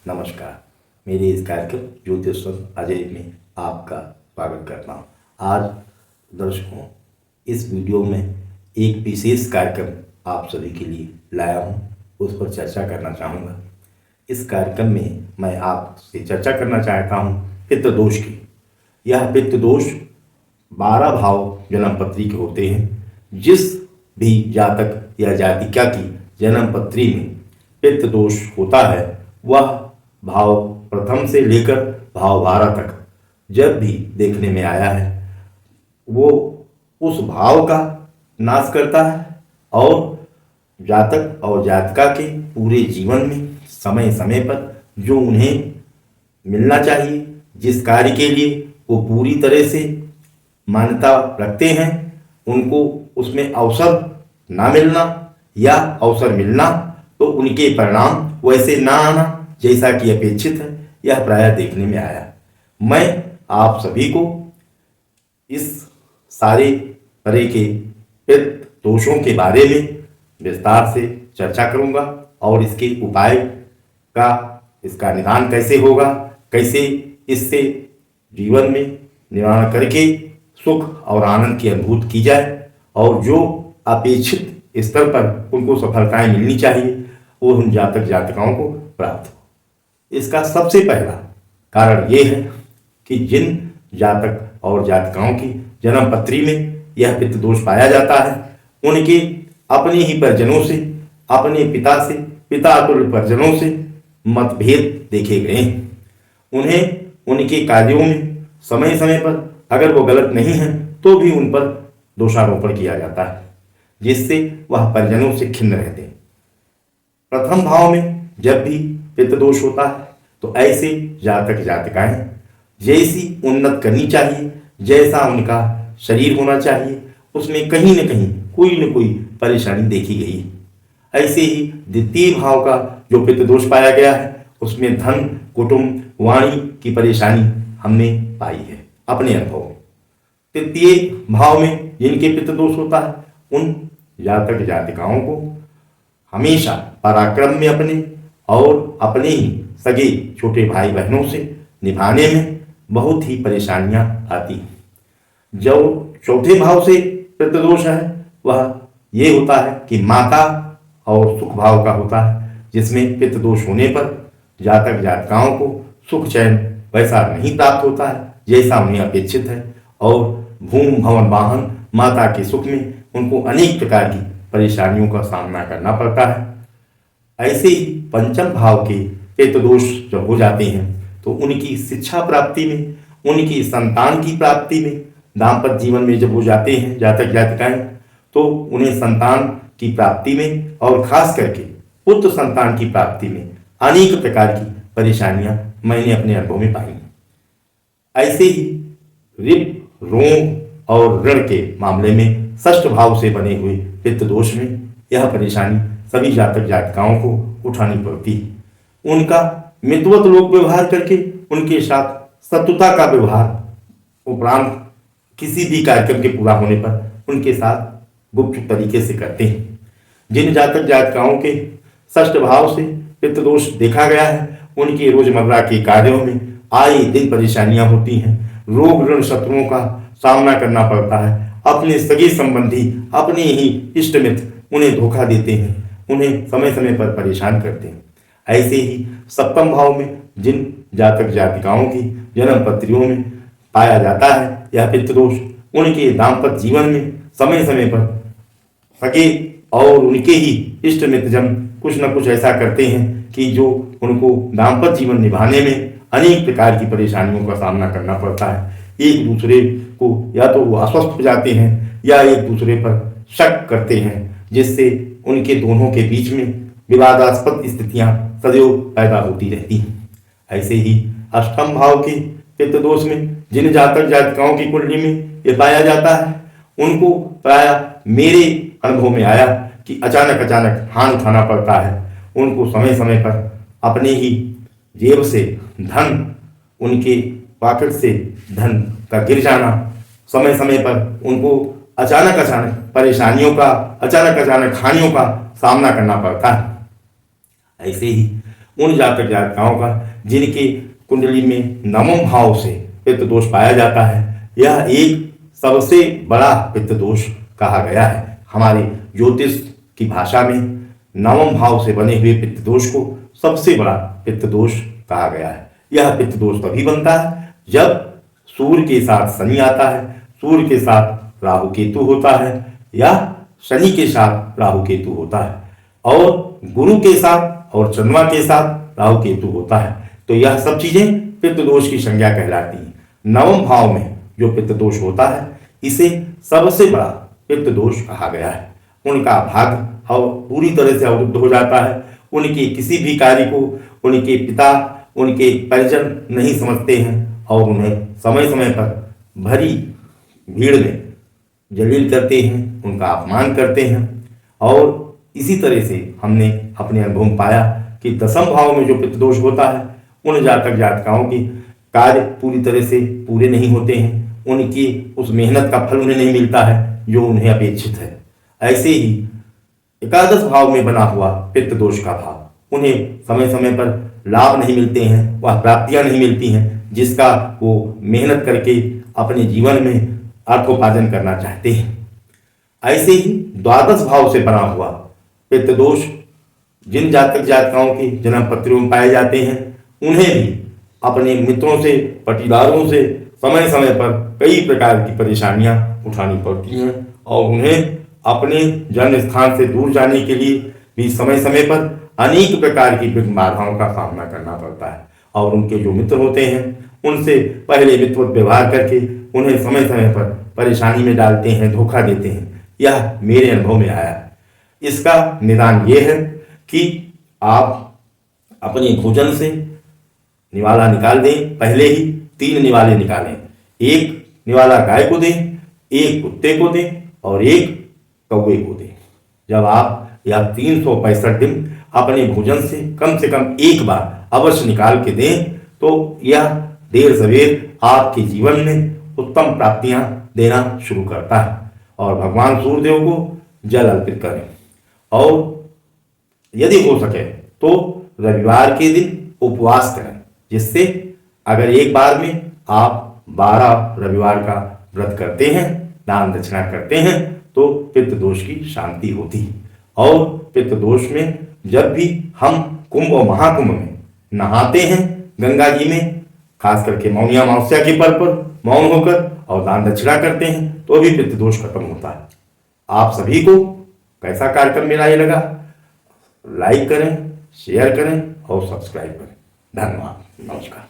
नमस्कार। मेरे इस कार्यक्रम ज्योतिषर अजय में आपका स्वागत करता हूँ। आज दर्शकों, इस वीडियो में एक विशेष कार्यक्रम आप सभी के लिए लाया हूँ, उस पर चर्चा करना चाहूँगा। इस कार्यक्रम में मैं आपसे चर्चा करना चाहता हूँ पितृ दोष की। यह पितृ दोष 12 भाव जन्म पत्री के होते हैं। जिस भी जातक या जातिका की जन्म पत्री में पितृ दोष होता है, वह भाव प्रथम से लेकर भाव 12 तक जब भी देखने में आया है, वो उस भाव का नाश करता है और जातक और जातिका के पूरे जीवन में समय समय पर जो उन्हें मिलना चाहिए, जिस कार्य के लिए वो पूरी तरह से मान्यता रखते हैं, उनको उसमें अवसर ना मिलना या अवसर मिलना तो उनके परिणाम वैसे ना आना जैसा कि अपेक्षित है, यह प्रायः देखने में आया। मैं आप सभी को इस सारे तरह के पितृ दोषों के बारे में विस्तार से चर्चा करूंगा और इसके उपाय का, इसका निदान कैसे होगा, कैसे इससे जीवन में निवारण करके सुख और आनंद की अनुभूति की जाए और जो अपेक्षित स्तर पर उनको सफलताएं मिलनी चाहिए वो उन जातक जातिकाओं को प्राप्त हो। इसका सबसे पहला कारण ये है कि जिन जातक और जातिकाओं की जन्म पत्री में यह पितृ दोष पाया जाता है, उनके अपने ही परिजनों से, अपने पिता से, पिता तुल्य परिजनों से मतभेद देखे गए हैं। उन्हें उनके कार्यों में समय समय पर अगर वो गलत नहीं है तो भी उन पर दोषारोपण किया जाता है, जिससे वह परिजनों से खिन्न रहते हैं। प्रथम भाव में जब भी पितृ दोष होता है तो ऐसे जातक जातिकाएं जैसी उन्नत करनी चाहिए, जैसा उनका शरीर होना चाहिए, उसमें कहीं न कोई परेशानी देखी गई। ऐसे ही द्वितीय भाव का जो पितृ दोष पाया गया है, उसमें धन, कुटुंब, वाणी की परेशानी हमने पाई है अपने अनुभव में। तृतीय भाव में जिनके पितृ दोष होता है, उन जातक जातिकाओं को हमेशा पराक्रम में अपने और अपने ही सगे छोटे भाई बहनों से निभाने में बहुत ही परेशानियां आती हैं। जो चौथे भाव से पितृ दोष है, वह ये होता है कि माता और सुख भाव का होता है, जिसमें पितृ दोष होने पर जातक जातिकाओं को सुख चैन वैसा नहीं प्राप्त होता है जैसा उन्हें अपेक्षित है और भूमि भवन वाहन माता के सुख में उनको अनेक प्रकार की परेशानियों का सामना करना पड़ता है। ऐसे ही पंचम भाव के पितृ दोष जब हो जाते हैं तो उनकी शिक्षा प्राप्ति में, उनकी संतान की प्राप्ति में, दाम्पत्य जीवन में जब हो जाते हैं जातक जातिकाएं, तो उन्हें संतान की प्राप्ति में और खास करके पुत्र संतान की प्राप्ति में अनेक प्रकार की परेशानियां मैंने अपने अनुभव में पाई। ऐसे ही ऋण, रोग और ऋण के मामले में षष्ठ भाव से बने हुए पितृ दोष में यह परेशानी सभी जातक जातिकाओं को उठानी पड़ती है। उनका मितवत लोग व्यवहार करके उनके साथ शत्रुता का व्यवहार उपरांत किसी भी कार्यक्रम के पूरा होने पर उनके साथ गुपचुप तरीके से करते हैं। जिन जातक जातिकाओं के षष्ठ भाव से पितृ दोष देखा गया है, उनके रोजमर्रा के कार्यों में आए दिन परेशानियां होती हैं। रोग ऋण शत्रुओं का सामना करना पड़ता है। अपने सगे संबंधी, अपने ही इष्ट मित्र उन्हें धोखा देते हैं, उन्हें समय समय पर परेशान करते हैं। ऐसे ही सप्तम भाव में जिन जातक जातिकाओं की जन्म पत्रियों में पाया जाता है यह पितृ दोष, उनके दाम्पत्य जीवन में समय समय पर सगे और उनके ही इष्ट मित्रजन कुछ न कुछ ऐसा करते हैं कि जो उनको दाम्पत्य जीवन निभाने में अनेक प्रकार की परेशानियों का सामना करना पड़ता है। एक दूसरे को या तो वो अस्वस्थ हो जाते हैं या एक दूसरे पर शक करते हैं, जिससे उनके दोनों के बीच में विवादास्पद स्थितियां सदैव पैदा होती रहती हैं। ऐसे ही अष्टम भाव के पितृ दोष में जिन जातक जातिकाओं की कुंडली में ये पाया जाता है, उनको प्रायः मेरे अनुभव में आया कि अचानक हानि उठाना पड़ता है। उनको समय समय पर अपने ही जेब से धन, उनके पॉकेट से धन का गिर जाना, समय समय पर उनको अचानक परेशानियों का, अचानक हानियों का सामना करना पड़ता है। ऐसे ही उन जातक जातिकाओं का जिनकी कुंडली में नवम भाव से पित्त दोष पाया जाता है। यह एक सबसे बड़ा पित्त दोष कहा गया है। हमारे ज्योतिष की भाषा में नवम भाव से बने हुए पित्त दोष को सबसे बड़ा पित्त दोष कहा गया है। यह पित्त दोष तभी बनता है जब सूर्य के साथ शनि आता है, सूर्य के साथ राहु केतु होता है, या शनि के साथ राहु केतु होता है, और गुरु के साथ और चंद्रमा के साथ राहु केतु होता है। तो यह सब चीजें पित्त दोष की संज्ञा कहलाती हैं। नवम भाव में जो पित्त दोष होता है इसे सबसे बड़ा पित्त दोष कहा गया है। उनका भाग्य पूरी तरह से अवरुद्ध हो जाता है। उनके किसी भी कार्य को उनके पिता, उनके परिजन नहीं समझते हैं और उन्हें समय समय पर भरी भीड़ में जलील करते हैं, उनका अपमान करते हैं। और इसी तरह से हमने अपने अनुभव में पाया कि दसम भाव में जो पित्त दोष होता है उन जातक जातिकाओं के कार्य पूरी तरह से पूरे नहीं होते हैं, उनकी उस मेहनत का फल उन्हें नहीं मिलता है जो उन्हें अपेक्षित है। ऐसे ही एकादश भाव में बना हुआ पित्त दोष का भाव, उन्हें समय समय पर लाभ नहीं मिलते हैं, वह प्राप्तियां नहीं मिलती हैं जिसका वो मेहनत करके अपने जीवन में अर्थोपार्जन करना चाहते हैं। ऐसे ही द्वादश भाव से बना हुआ पित्त दोष जिन जातक जातिकाओं के जन्म पत्रियों में पाए जाते हैं उन्हें भी अपने मित्रों से, पटीदारों से समय समय पर कई प्रकार की परेशानियां उठानी पड़ती हैं और उन्हें अपने जन्म स्थान से दूर जाने के लिए भी समय समय पर अनेक प्रकार की विघ्न बाधाओं का सामना करना पड़ता है। और उनके जो मित्र होते हैं उनसे पहले मित्रवत व्यवहार करके उन्हें समय समय पर परेशानी में डालते हैं, धोखा देते हैं। यह मेरे अनुभव में आया है। इसका निदान ये है कि आप अपने भोजन से निवाला निकाल दें। पहले ही 3 निवाले निकालें। एक निवाला गाय को दें, एक कुत्ते को दें और एक कौवे को दें। जब आप यह 365 दिन अपने भोजन से कम एक बार अवश्य निकाल के दें तो यह देर सवेर आपके जीवन में उत्तम प्राप्तियां देना शुरू करता है। और भगवान सूर्यदेव को जल अर्पित करें और यदि हो सके तो रविवार के दिन उपवास करें, जिससे अगर एक बार में आप 12 रविवार का व्रत करते हैं, दान दक्षिणा करते हैं तो पित्त दोष की शांति होती है। और पित्त दोष में जब भी हम कुंभ और महाकुंभ में नहाते हैं गंगा जी में, खास करके मौनी अमावस्या के पर्व पर मौन होकर और दान दक्षिणा करते हैं तो भी पित्त दोष खत्म होता है। आप सभी को कैसा कार्यक्रम मेरा ये लगा, लाइक करें, शेयर करें और सब्सक्राइब करें। धन्यवाद, नमस्कार।